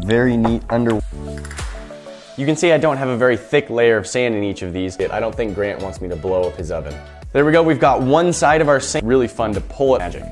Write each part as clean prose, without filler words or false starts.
very neat under. You can see I don't have a very thick layer of sand in each of these. I don't think Grant wants me to blow up his oven. There we go, we've got one side of our sand. Really fun to pull it. Magic.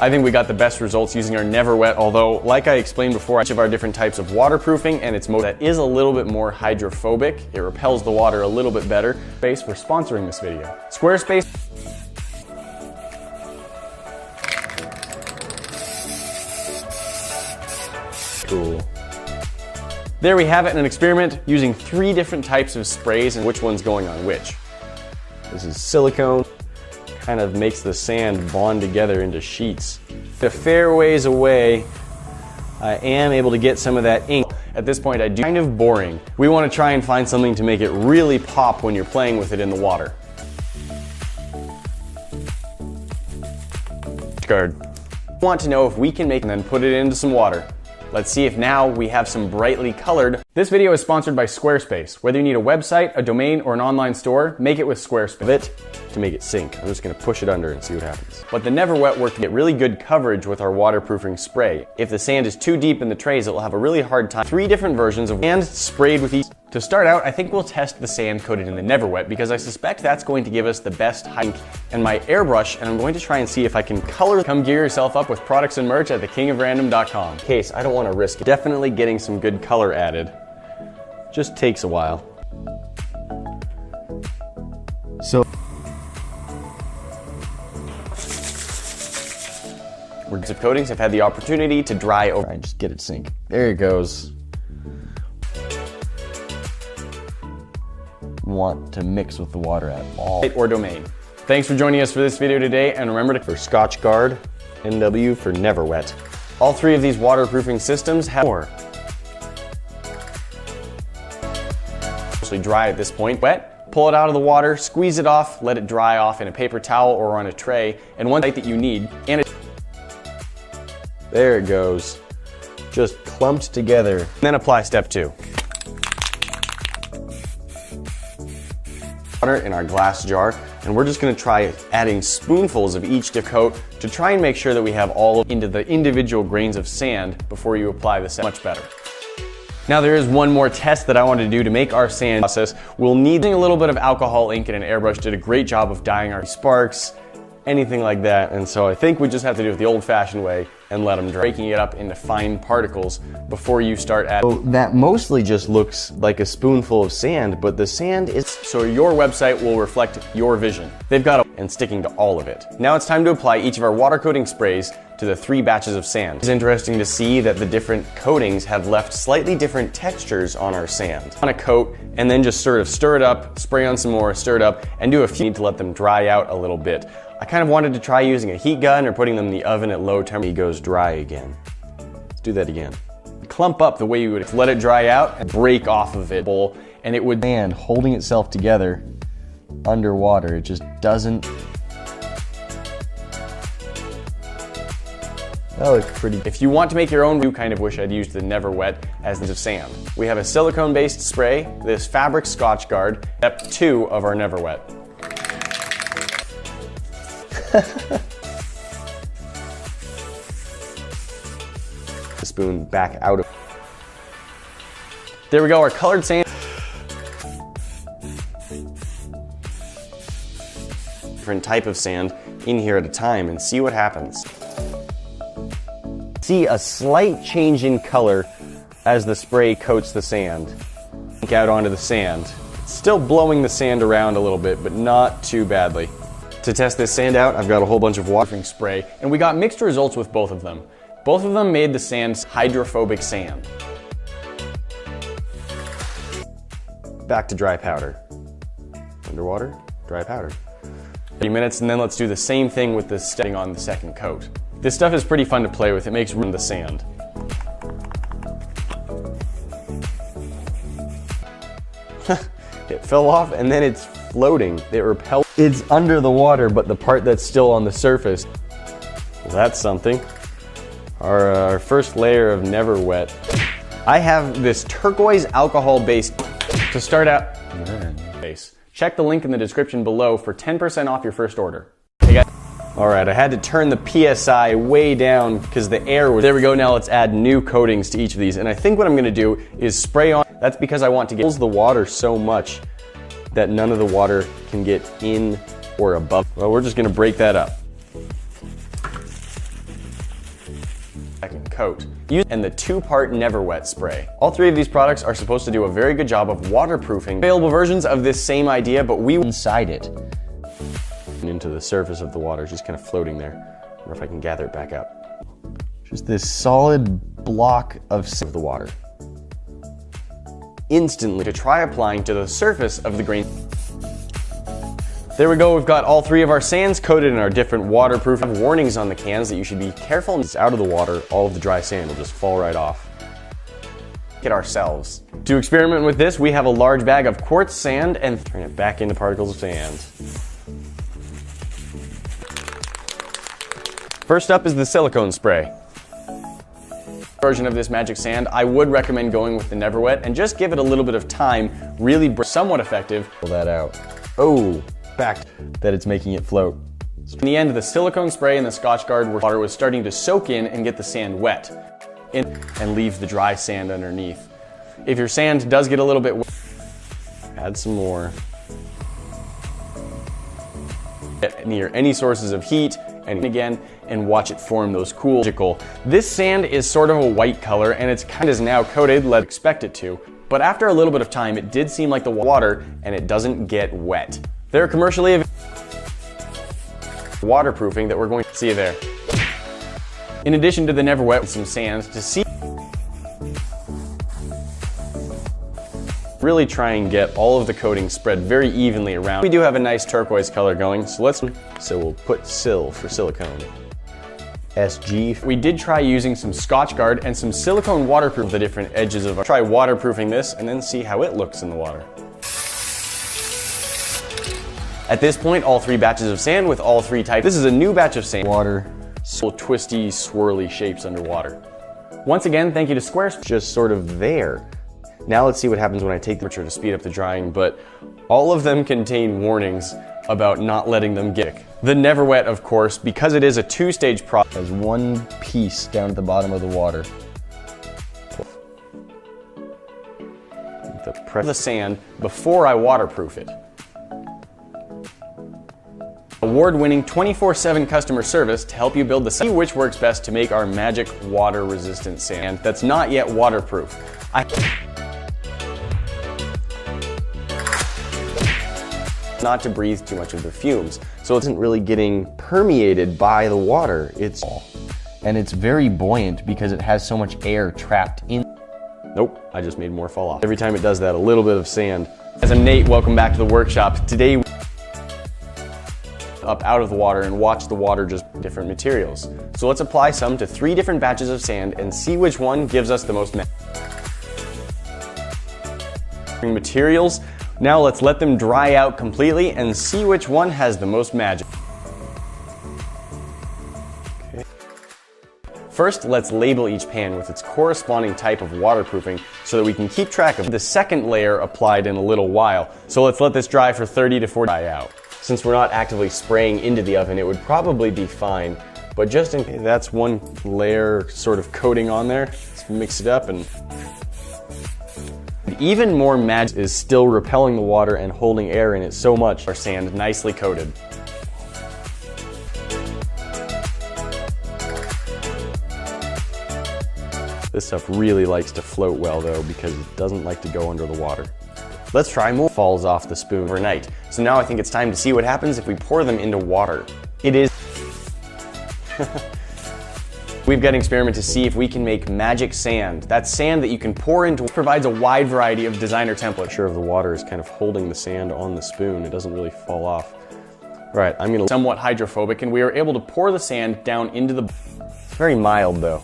I think we got the best results using our Never Wet, although, like I explained before, each of our different types of waterproofing and its mode that is a little bit more hydrophobic. It repels the water a little bit better. Squarespace for sponsoring this video. Squarespace. Cool. There we have it, an experiment using 3 different types of sprays and which one's going on which. This is silicone. Kind of makes the sand bond together into sheets. A fair ways away, I am able to get some of that ink. At this point, I do kind of boring. We want to try and find something to make it really pop when you're playing with it in the water. Guard. Want to know if we can make and then put it into some water. Let's see if now we have some brightly colored. This video is sponsored by Squarespace. Whether you need a website, a domain, or an online store, make it with Squarespace. To make it sink. I'm just gonna push it under and see what happens. But the Never Wet worked to get really good coverage with our waterproofing spray. If the sand is too deep in the trays, it will have a really hard time. 3 different versions of sand sprayed with each. To start out, I think we'll test the sand coated in the Never Wet because I suspect that's going to give us the best height. And my airbrush, and I'm going to try and see if I can color. Come gear yourself up with products and merch at thekingofrandom.com. In case, I don't want to risk it. Definitely getting some good color added. Just takes a while. So of coatings have had the opportunity to dry over. just get it sink. There it goes. Want to mix with the water at all. Or domain. Thanks for joining us for this video today, and remember to for Scotch Guard, NW for Never Wet. All 3 of these waterproofing systems have more. Mostly dry at this point. Wet, pull it out of the water, squeeze it off, let it dry off in a paper towel or on a tray, and one light that you need, and there it goes. Just clumped together. then apply step 2. Water in our glass jar, and we're just going to try adding spoonfuls of each coat to try and make sure that we have all into the individual grains of sand before you apply the sand. Much better. Now there is one more test that I want to do to make our sand process. We'll need a little bit of alcohol ink and an airbrush. Did a great job of dyeing our sparks, anything like that, and so I think we just have to do it the old-fashioned way and let them dry, breaking it up into fine particles before you start adding. So that mostly just looks like a spoonful of sand, but the sand is... So your website will reflect your vision. They've got and sticking to all of it. Now it's time to apply each of our water coating sprays to the 3 batches of sand. It's interesting to see that the different coatings have left slightly different textures on our sand. On a coat, and then just sort of stir it up, spray on some more, stir it up, and do a few to let them dry out a little bit. I kind of wanted to try using a heat gun or putting them in the oven at low temperature. He goes dry again. Let's do that again. Clump up the way you would let it dry out and break off of it, and it would sand holding itself together underwater. It just doesn't. That looks pretty. If you want to make your own, you kind of wish I'd used the Never Wet as of sand. We have a silicone-based spray, this fabric Scotch Guard, step 2 of our Never Wet. The spoon back out of. There we go, our colored sand. Different type of sand in here at a time and see what happens. See a slight change in color as the spray coats the sand. Out onto the sand. It's still blowing the sand around a little bit, but not too badly. To test this sand out, I've got a whole bunch of watering spray, and we got mixed results with both of them. Both of them made the sand hydrophobic sand. Back to dry powder. Underwater, dry powder. 30 minutes, and then let's do the same thing with this stepping on the second coat. This stuff is pretty fun to play with. It makes room in the sand. It fell off and then it's floating. It repelled. It's under the water, but the part that's still on the surface. Well, that's something. Our first layer of Never Wet. I have this turquoise alcohol-based to start out. Base. Check the link in the description below for 10% off your first order. Hey guys. All right, I had to turn the PSI way down because the air was... There we go, now let's add new coatings to each of these. And I think what I'm gonna do is spray on... That's because I want to get the water so much that none of the water can get in or above. Well, we're just gonna break that up. Second coat. And the 2-part Never Wet spray. All 3 of these products are supposed to do a very good job of waterproofing. Available versions of this same idea, but we Inside it. Into the surface of the water, just kind of floating there. I wonder if I can gather it back up. Just this solid block of The water. Instantly to try applying to the surface of the grain. There we go, we've got all 3 of our sands coated in our different waterproof warnings on the cans that you should be careful. It's out of the water, all of the dry sand will just fall right off. It ourselves. To experiment with this, we have a large bag of quartz sand and turn it back into particles of sand. First up is the silicone spray. Version of this magic sand, I would recommend going with the Never Wet and just give it a little bit of time, really somewhat effective. Pull that out. Oh, back that it's making it float. In the end, the silicone spray and the Scotchgard water was starting to soak in and get the sand wet and leave the dry sand underneath. If your sand does get a little bit wet, add some more. Get near any sources of heat and again and watch it form those cool. This sand is sort of a white color and it's kind of now coated, let's expect it to. But after a little bit of time, it did seem like the water and it doesn't get wet. There are commercially available waterproofing that we're going to see there. In addition to the Never Wet, some sand to see. Really try and get all of the coating spread very evenly around. We do have a nice turquoise color going, so we'll put SIL for silicone. SG. We did try using some Scotchgard and some silicone waterproof the different edges of our. Try waterproofing this and then see how it looks in the water. At this point, all 3 batches of sand with all 3 types. This is a new batch of sand. Water. So twisty, swirly shapes underwater. Once again, thank you to Squarespace. Just sort of there. Now let's see what happens when I take the temperature to speed up the drying, but all of them contain warnings about not letting them get. The Never Wet, of course, because it is a 2-stage process. Has 1 piece down at the bottom of the water. The sand before I waterproof it. Award-winning 24/7 customer service to help you build the see which works best to make our magic water-resistant sand that's not yet waterproof. Not to breathe too much of the fumes, so it isn't really getting permeated by the water. And it's very buoyant because it has so much air trapped in. Nope, I just made more fall off. Every time it does that, a little bit of sand. As I'm Nate, welcome back to the workshop. Today, up out of the water and watch the water just different materials. So let's apply some to 3 different batches of sand and see which one gives us the most materials. Now let's let them dry out completely and see which one has the most magic. Okay. First, let's label each pan with its corresponding type of waterproofing so that we can keep track of the second layer applied in a little while. So let's let this dry for 30 to 40 dry out. Since we're not actively spraying into the oven, it would probably be fine. But just in case, that's 1 layer sort of coating on there. Let's mix it up and even more magic is still repelling the water and holding air in it so much. Our sand nicely coated. This stuff really likes to float well though because it doesn't like to go under the water. Let's try more. Falls off the spoon overnight. So now I think it's time to see what happens if we pour them into water. It is We've got an experiment to see if we can make magic sand. That's sand that you can pour into, provides a wide variety of designer templates. Sure, the water is kind of holding the sand on the spoon. It doesn't really fall off. All right, I'm gonna somewhat hydrophobic and we are able to pour the sand down into the, it's very mild though.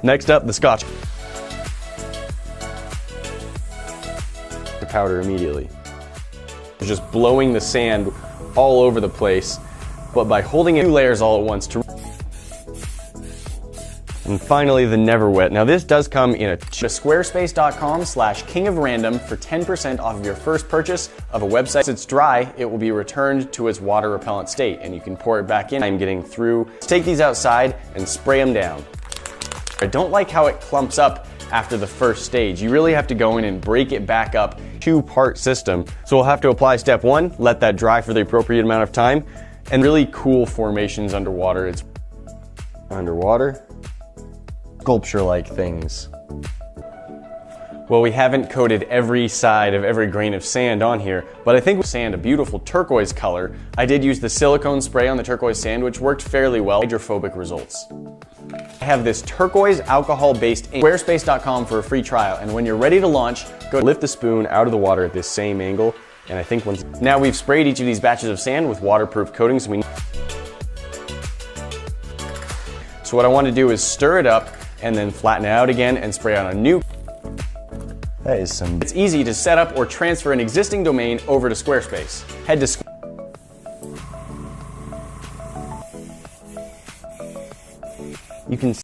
Next up, the Scotch. The powder immediately. It's just blowing the sand all over the place. But by holding it 2 layers all at once to And finally, the Never Wet. Now this does come in a squarespace.com/kingofrandom for 10% off of your first purchase of a website. Once it's dry, it will be returned to its water repellent state and you can pour it back in. I'm getting through. Let's take these outside and spray them down. I don't like how it clumps up after the first stage. You really have to go in and break it back up. Two-part system. So we'll have to apply step 1, let that dry for the appropriate amount of time, and really cool formations underwater. It's underwater. Sculpture-like things. Well, we haven't coated every side of every grain of sand on here, but I think with sand, a beautiful turquoise color, I did use the silicone spray on the turquoise sand, which worked fairly well. Hydrophobic results. I have this turquoise alcohol-based ink. Squarespace.com for a free trial, and when you're ready to launch, go lift the spoon out of the water at this same angle, and I think once... Now we've sprayed each of these batches of sand with waterproof coatings. So what I want to do is stir it up and then flatten it out again and spray on a new. That is some... It's easy to set up or transfer an existing domain over to Squarespace. Head to you can